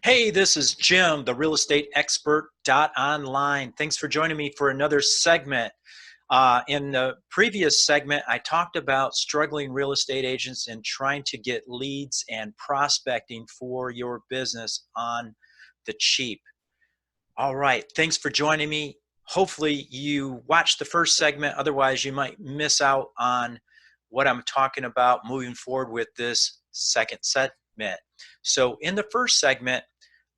Hey, this is Jim, the real estate expert online. Thanks for joining me for another segment. In the previous segment, I talked about struggling real estate agents and trying to get leads and prospecting for your business on the cheap. All right, thanks for joining me. Hopefully you watched the first segment, otherwise you might miss out on what I'm talking about moving forward with this second segment. So in the first segment,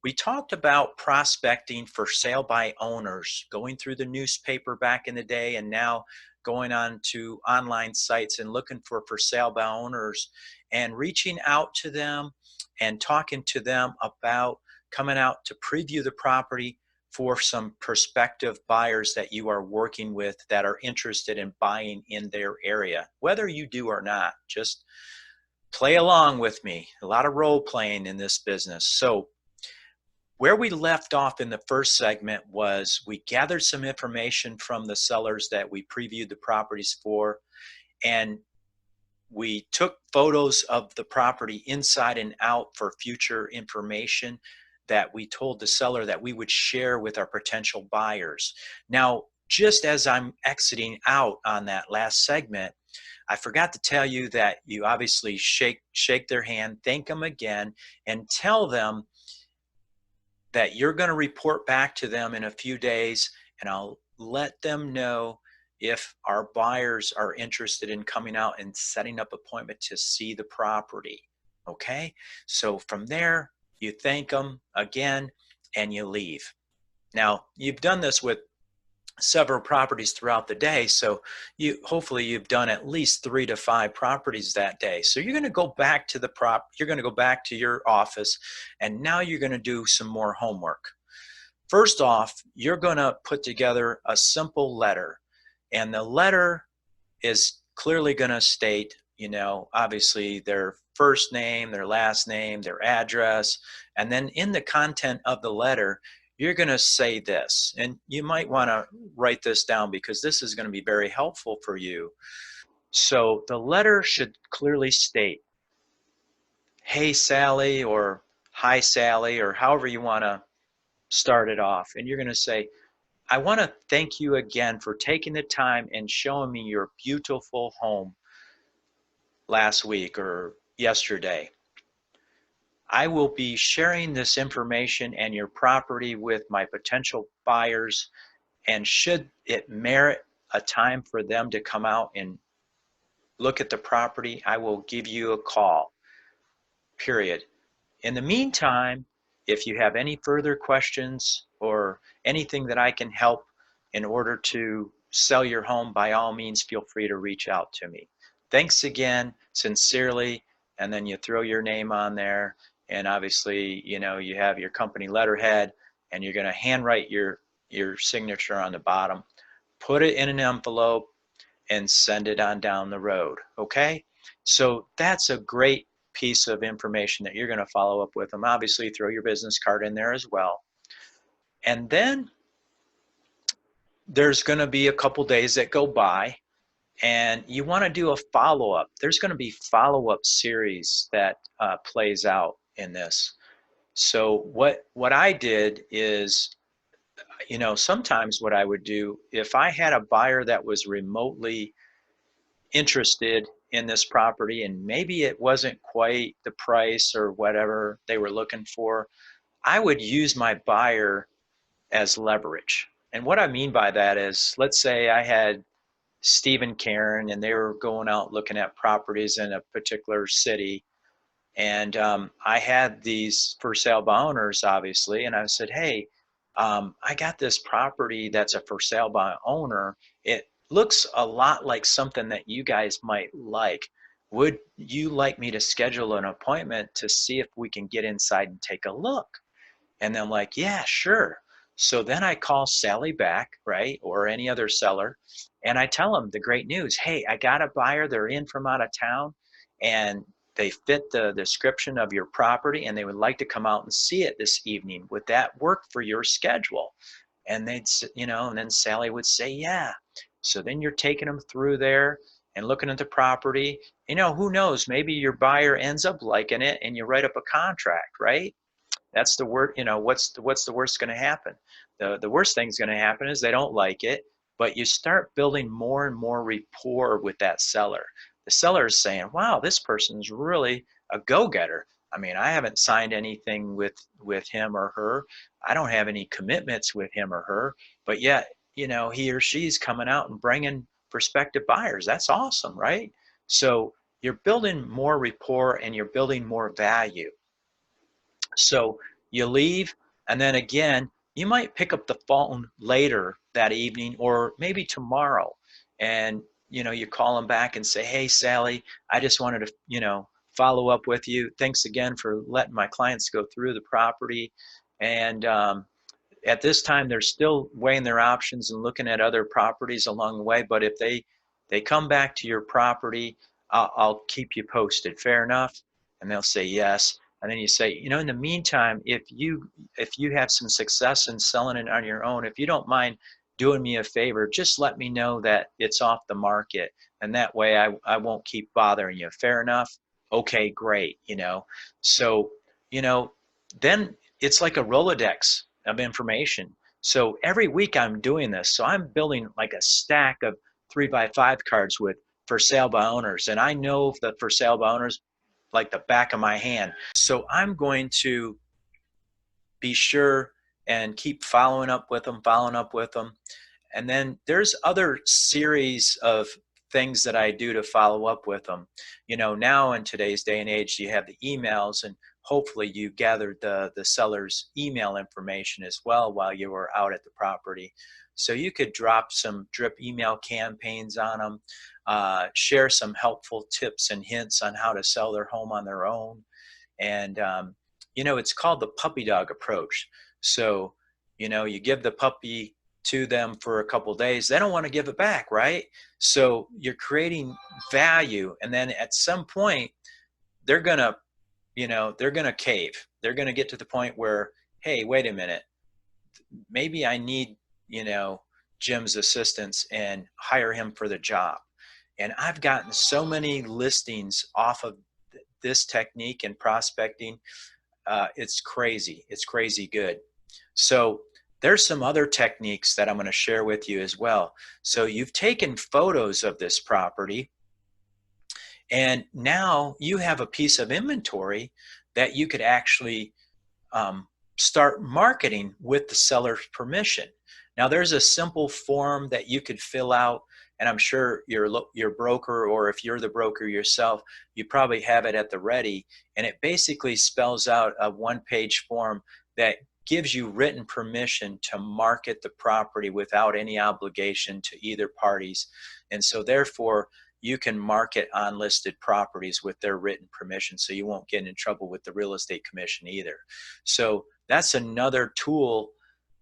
we talked about prospecting for sale by owners, going through the newspaper back in the day and now going on to online sites and looking for sale by owners and reaching out to them and talking to them about coming out to preview the property for some prospective buyers that you are working with that are interested in buying in their area. Whether you do or not, just play along with me. A lot of role playing in this business. So where we left off in the first segment was we gathered some information from the sellers that we previewed the properties for, and we took photos of the property inside and out for future information that we told the seller that we would share with our potential buyers. Now, just as I'm exiting out on that last segment, I forgot to tell you that you obviously shake their hand, thank them again, and tell them that you're going to report back to them in a few days, and I'll let them know if our buyers are interested in coming out and setting up an appointment to see the property. Okay, so from there you thank them again and you leave. Now you've done this with several properties throughout the day, so hopefully you've done at least 3 to 5 properties that day. So you're going to go back to you're going to go back to your office, and now you're going to do some more homework. First off, you're going to put together a simple letter, and the letter is clearly going to state, obviously their first name, their last name, their address, and then in the content of the letter you're going to say this, and you might want to write this down because this is going to be very helpful for you. So the letter should clearly state, hey Sally, or hi Sally, or however you want to start it off. And you're going to say, I want to thank you again for taking the time and showing me your beautiful home last week or yesterday. I will be sharing this information and your property with my potential buyers, and should it merit a time for them to come out and look at the property, I will give you a call, period. In the meantime, if you have any further questions or anything that I can help in order to sell your home, by all means, feel free to reach out to me. Thanks again, sincerely, and then you throw your name on there. And obviously, you have your company letterhead, and you're going to handwrite your signature on the bottom, put it in an envelope, and send it on down the road. Okay? So that's a great piece of information that you're going to follow up with them. Obviously, throw your business card in there as well. And then there's going to be a couple days that go by, and you want to do a follow-up. There's going to be follow-up series that plays out in this. So what I did is, sometimes what I would do, if I had a buyer that was remotely interested in this property and maybe it wasn't quite the price or whatever they were looking for, I would use my buyer as leverage. And what I mean by that is, let's say I had Steve and Karen, and they were going out looking at properties in a particular city. And I had these for sale by owners, obviously, and I said, hey, I got this property that's a for sale by owner. It looks a lot like something that you guys might like. Would you like me to schedule an appointment to see if we can get inside and take a look? And they're like, yeah, sure. So then I call Sally back, right, or any other seller, and I tell them the great news. Hey, I got a buyer. They're in from out of town, and they fit the description of your property, and they would like to come out and see it this evening. Would that work for your schedule? And they'd, and then Sally would say, yeah. So then you're taking them through there and looking at the property. Who knows? Maybe your buyer ends up liking it, and you write up a contract, right? That's the word, what's the worst going to happen? The worst thing's going to happen is they don't like it, but you start building more and more rapport with that seller. The seller is saying, wow, this person's really a go-getter. I mean, I haven't signed anything with him or her. I don't have any commitments with him or her, but yet, he or she's coming out and bringing prospective buyers. That's awesome, right? So you're building more rapport and you're building more value. So you leave, and then again, you might pick up the phone later that evening or maybe tomorrow, and you call them back and say, hey, Sally, I just wanted to follow up with you. Thanks again for letting my clients go through the property. And at this time, they're still weighing their options and looking at other properties along the way. But if they come back to your property, I'll keep you posted. Fair enough? And they'll say yes. And then you say, in the meantime, if you have some success in selling it on your own, if you don't mind doing me a favor, just let me know that it's off the market, and that way I won't keep bothering you. Fair enough? Okay, great. So then it's like a Rolodex of information. So every week I'm doing this. So I'm building like a stack of 3x5 cards with for sale by owners. And I know the for sale by owners like the back of my hand. So I'm going to be sure and keep following up with them. And then there's other series of things that I do to follow up with them. Now in today's day and age, you have the emails, and hopefully you gathered the seller's email information as well while you were out at the property. So you could drop some drip email campaigns on them, share some helpful tips and hints on how to sell their home on their own. And, it's called the puppy dog approach. So, you give the puppy to them for a couple of days. They don't want to give it back, right? So you're creating value. And then at some point, they're going to, they're going to cave. They're going to get to the point where, hey, wait a minute, maybe I need, Jim's assistance and hire him for the job. And I've gotten so many listings off of this technique in prospecting. It's crazy. It's crazy good. So there's some other techniques that I'm going to share with you as well. So you've taken photos of this property, and now you have a piece of inventory that you could actually start marketing with the seller's permission. Now there's a simple form that you could fill out, and I'm sure your broker, or if you're the broker yourself, you probably have it at the ready, and it basically spells out a one-page form that gives you written permission to market the property without any obligation to either parties. And so therefore, you can market unlisted properties with their written permission, so you won't get in trouble with the real estate commission either. So that's another tool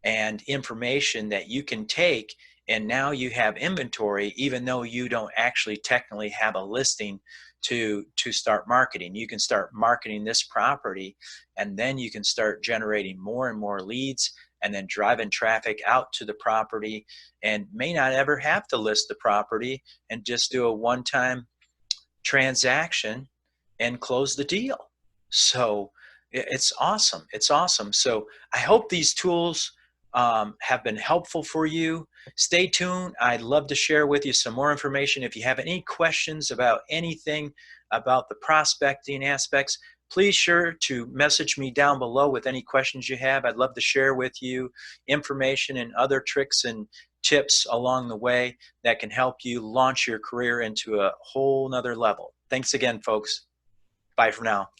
and information that you can take, and now you have inventory even though you don't actually technically have a listing to start marketing. You can start marketing this property, and then you can start generating more and more leads, and then driving traffic out to the property, and may not ever have to list the property, and just do a one-time transaction and close the deal. So it's awesome. It's awesome. So I hope these tools have been helpful for you. Stay tuned. I'd love to share with you some more information. If you have any questions about anything about the prospecting aspects, please sure to message me down below with any questions you have. I'd love to share with you information and other tricks and tips along the way that can help you launch your career into a whole nother level. Thanks again, folks. Bye for now.